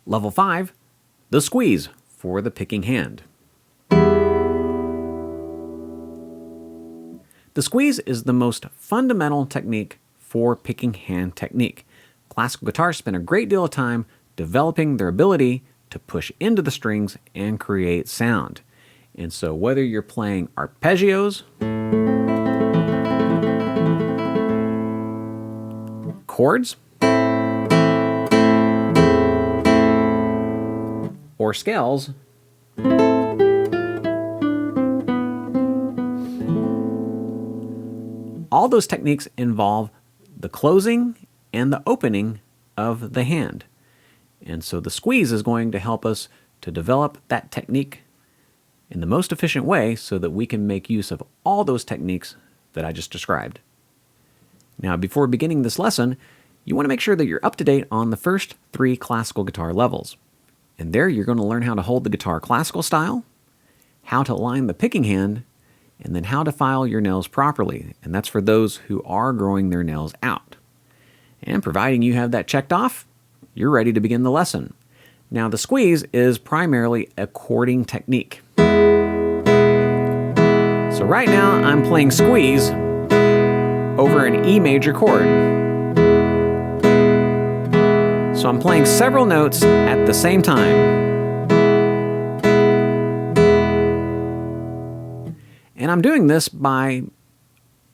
Level 5, the squeeze for the picking hand. The squeeze is the most fundamental technique for picking hand technique. Classical guitarists spend a great deal of time developing their ability to push into the strings and create sound. And so whether you're playing arpeggios, chords, or scales, all those techniques involve the closing and the opening of the hand. And so the squeeze is going to help us to develop that technique in the most efficient way so that we can make use of all those techniques that I just described. Now, before beginning this lesson, you want to make sure that you're up to date on the first 3 classical guitar levels. And there you're going to learn how to hold the guitar classical style, how to align the picking hand, and then how to file your nails properly. And that's for those who are growing their nails out. And providing you have that checked off, you're ready to begin the lesson. Now, the squeeze is primarily a chording technique. So right now I'm playing squeeze over an E major chord. So I'm playing several notes at the same time. And I'm doing this by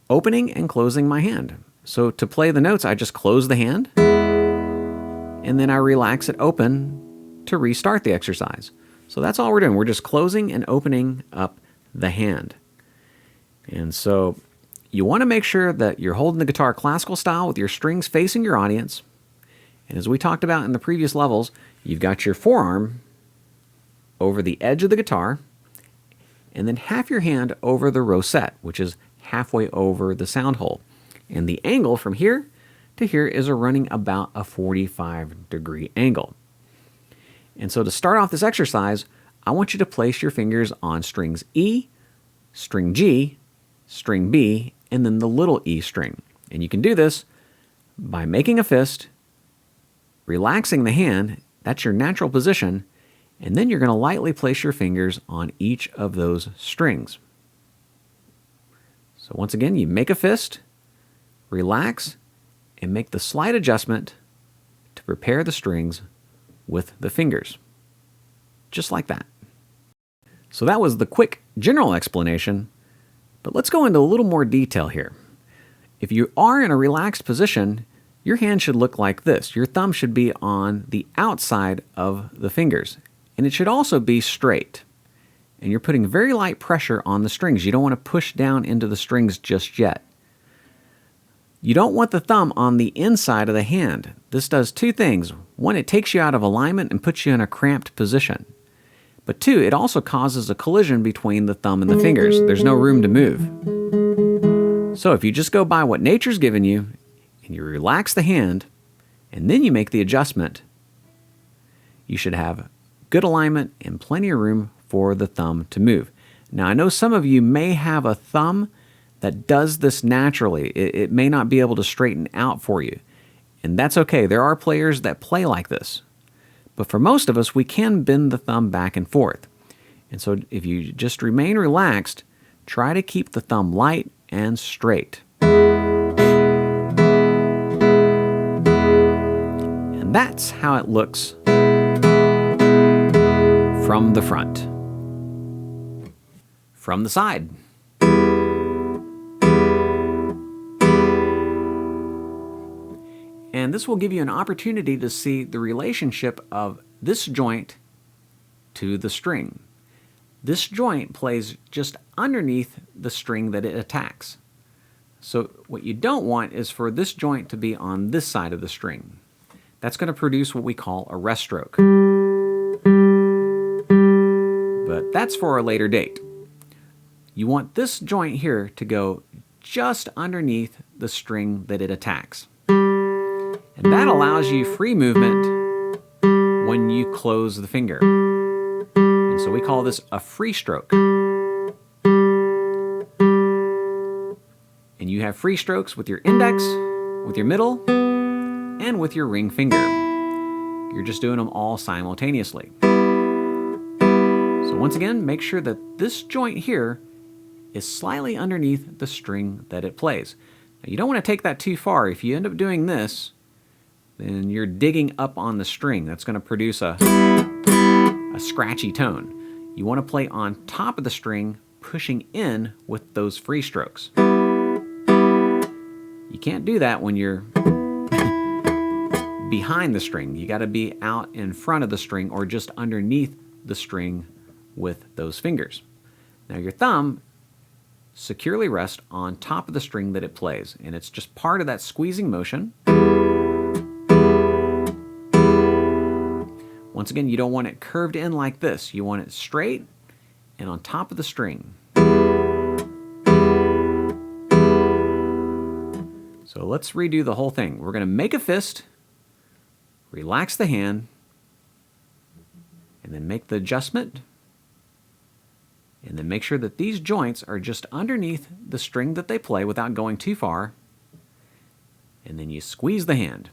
opening and closing my hand. So to play the notes, I just close the hand, and then I relax it open to restart the exercise. So that's all we're doing. We're just closing and opening up the hand. And so you want to make sure that you're holding the guitar classical style with your strings facing your audience. And as we talked about in the previous levels, you've got your forearm over the edge of the guitar, and then half your hand over the rosette, which is halfway over the sound hole. And the angle from here to here is running about a 45-degree angle. And so to start off this exercise, I want you to place your fingers on strings E, string G, string B, and then the little E string. And you can do this by making a fist, relaxing the hand, that's your natural position, and then you're going to lightly place your fingers on each of those strings. So once again, you make a fist, relax, and make the slight adjustment to prepare the strings with the fingers. Just like that. So that was the quick general explanation, but let's go into a little more detail here. If you are in a relaxed position, your hand should look like this. Your thumb should be on the outside of the fingers, and it should also be straight. And you're putting very light pressure on the strings. You don't want to push down into the strings just yet. You don't want the thumb on the inside of the hand. This does 2 things. 1, it takes you out of alignment and puts you in a cramped position. But 2, it also causes a collision between the thumb and the fingers. There's no room to move. So if you just go by what nature's given you, and you relax the hand, and then you make the adjustment, you should have good alignment and plenty of room for the thumb to move. Now, I know some of you may have a thumb that does this naturally. It may not be able to straighten out for you, and that's okay. There are players that play like this. But for most of us, we can bend the thumb back and forth. And so if you just remain relaxed, try to keep the thumb light and straight. And that's how it looks from the front. From the side. And this will give you an opportunity to see the relationship of this joint to the string. This joint plays just underneath the string that it attacks. So what you don't want is for this joint to be on this side of the string. That's going to produce what we call a rest stroke. But that's for a later date. You want this joint here to go just underneath the string that it attacks. And that allows you free movement when you close the finger. And so we call this a free stroke. And you have free strokes with your index, with your middle, and with your ring finger. You're just doing them all simultaneously. So once again, make sure that this joint here is slightly underneath the string that it plays. Now, you don't want to take that too far. If you end up doing this, then you're digging up on the string. That's going to produce a scratchy tone. You want to play on top of the string, pushing in with those free strokes. You can't do that when you're behind the string. You got to be out in front of the string or just underneath the string with those fingers. Now your thumb securely rests on top of the string that it plays, and it's just part of that squeezing motion. Once again, you don't want it curved in like this. You want it straight and on top of the string. So let's redo the whole thing. We're going to make a fist, relax the hand, and then make the adjustment. And then make sure that these joints are just underneath the string that they play without going too far. And then you squeeze the hand.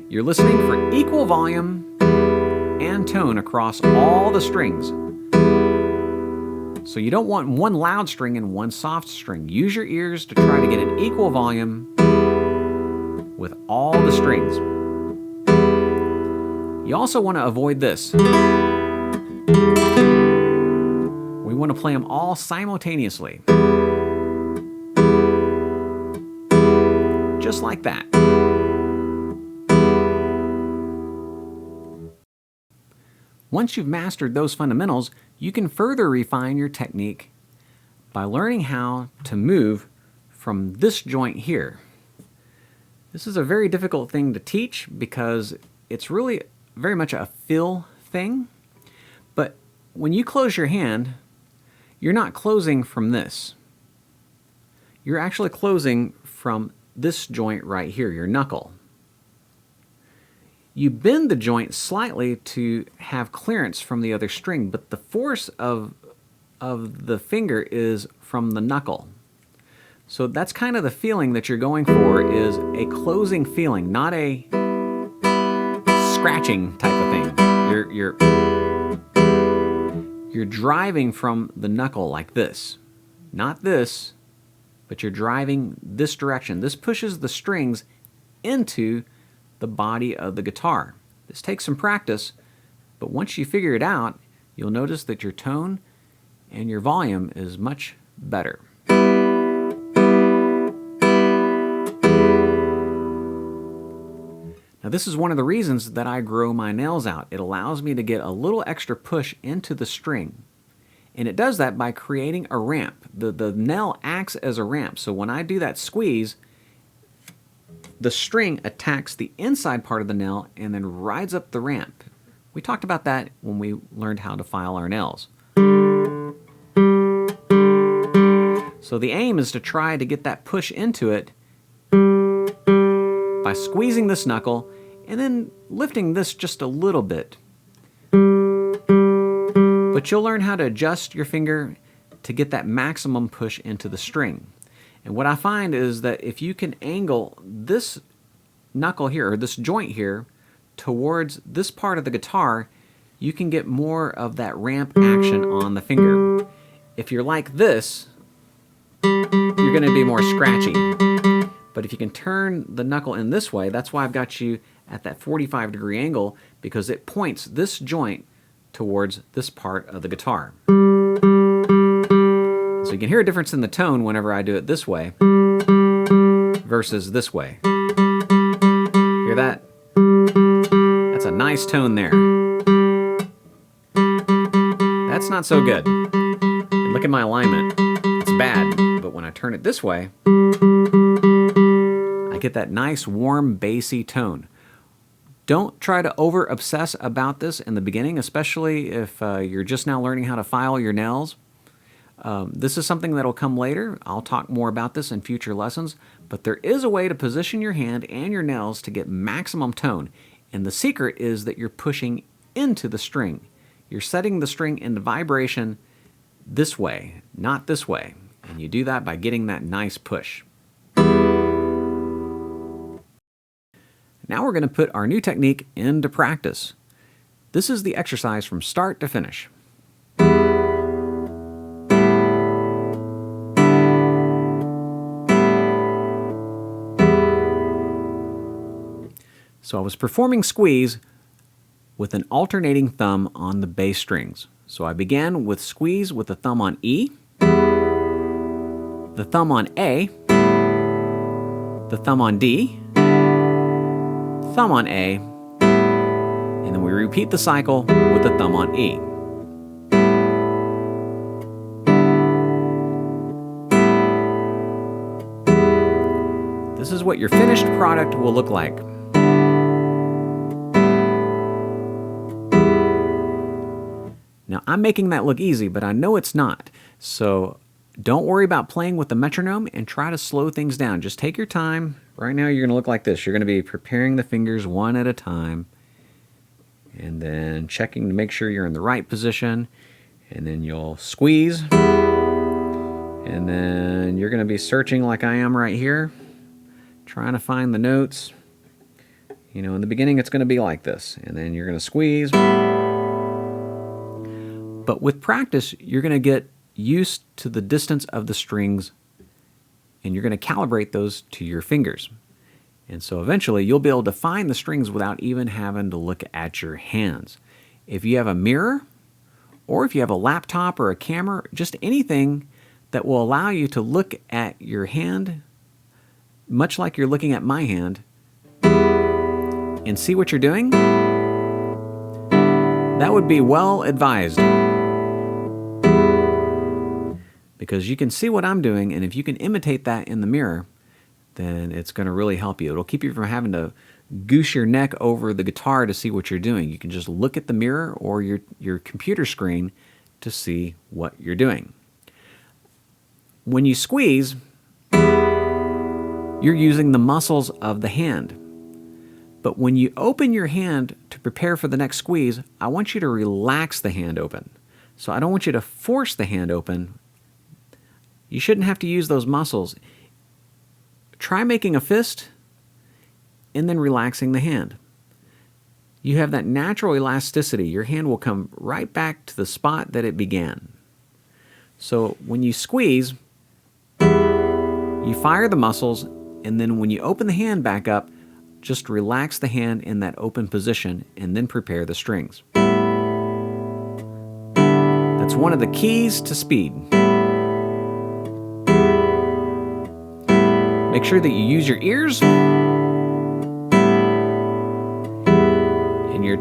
You're listening for equal volume and tone across all the strings. So you don't want one loud string and one soft string. Use your ears to try to get an equal volume with all the strings. You also want to avoid this. We want to play them all simultaneously. Just like that. Once you've mastered those fundamentals, you can further refine your technique by learning how to move from this joint here. This is a very difficult thing to teach because it's really very much a feel thing. But when you close your hand, you're not closing from this. You're actually closing from this joint right here, your knuckle. You bend the joint slightly to have clearance from the other string, but the force of the finger is from the knuckle. So that's kind of the feeling that you're going for, is a closing feeling, not a scratching type of thing. You're driving from the knuckle like this. Not this, but you're driving this direction. This pushes the strings into the body of the guitar. This takes some practice, but once you figure it out, you'll notice that your tone and your volume is much better. Now this is one of the reasons that I grow my nails out. It allows me to get a little extra push into the string. And it does that by creating a ramp. The nail acts as a ramp, so when I do that squeeze, the string attacks the inside part of the nail and then rides up the ramp. We talked about that when we learned how to file our nails. So the aim is to try to get that push into it by squeezing this knuckle and then lifting this just a little bit. But you'll learn how to adjust your finger to get that maximum push into the string. And what I find is that if you can angle this knuckle here, or this joint here, towards this part of the guitar, you can get more of that ramp action on the finger. If you're like this, you're going to be more scratchy. But if you can turn the knuckle in this way, that's why I've got you at that 45-degree angle, because it points this joint towards this part of the guitar. So you can hear a difference in the tone whenever I do it this way versus this way. Hear that? That's a nice tone there. That's not so good. And look at my alignment. It's bad, but when I turn it this way, I get that nice, warm, bassy tone. Don't try to over-obsess about this in the beginning, especially if you're just now learning how to file your nails. This is something that'll come later. I'll talk more about this in future lessons, but there is a way to position your hand and your nails to get maximum tone. And the secret is that you're pushing into the string. You're setting the string into vibration this way, not this way. And you do that by getting that nice push. Now we're going to put our new technique into practice. This is the exercise from start to finish. So I was performing squeeze with an alternating thumb on the bass strings. So I began with squeeze with the thumb on E, the thumb on A, the thumb on D, thumb on A, and then we repeat the cycle with the thumb on E. This is what your finished product will look like. Now, I'm making that look easy, but I know it's not. So don't worry about playing with the metronome and try to slow things down. Just take your time. Right now, you're going to look like this. You're going to be preparing the fingers one at a time and then checking to make sure you're in the right position. And then you'll squeeze. And then you're going to be searching like I am right here, trying to find the notes. You know, in the beginning, it's going to be like this. And then you're going to squeeze. But with practice, you're going to get used to the distance of the strings, and you're going to calibrate those to your fingers. And so eventually, you'll be able to find the strings without even having to look at your hands. If you have a mirror, or if you have a laptop or a camera, just anything that will allow you to look at your hand, much like you're looking at my hand, and see what you're doing, that would be well advised. Because you can see what I'm doing, and if you can imitate that in the mirror, then it's going to really help you. It'll keep you from having to goose your neck over the guitar to see what you're doing. You can just look at the mirror or your computer screen to see what you're doing. When you squeeze, you're using the muscles of the hand. But when you open your hand to prepare for the next squeeze, I want you to relax the hand open. So I don't want you to force the hand open. You shouldn't have to use those muscles. Try making a fist and then relaxing the hand. You have that natural elasticity. Your hand will come right back to the spot that it began. So when you squeeze, you fire the muscles, and then when you open the hand back up, just relax the hand in that open position and then prepare the strings. That's one of the keys to speed. Make sure that you use your ears and you're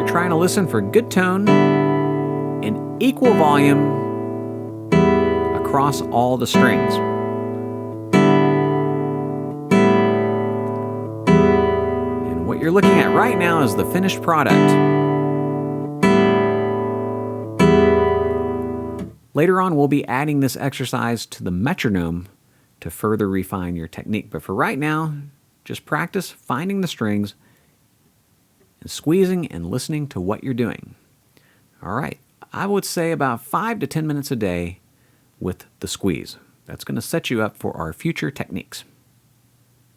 trying to listen for good tone and equal volume across all the strings. And what you're looking at right now is the finished product. Later on, we'll be adding this exercise to the metronome to further refine your technique. But for right now, just practice finding the strings and squeezing and listening to what you're doing. All right, I would say about 5 to 10 minutes a day with the squeeze. That's going to set you up for our future techniques.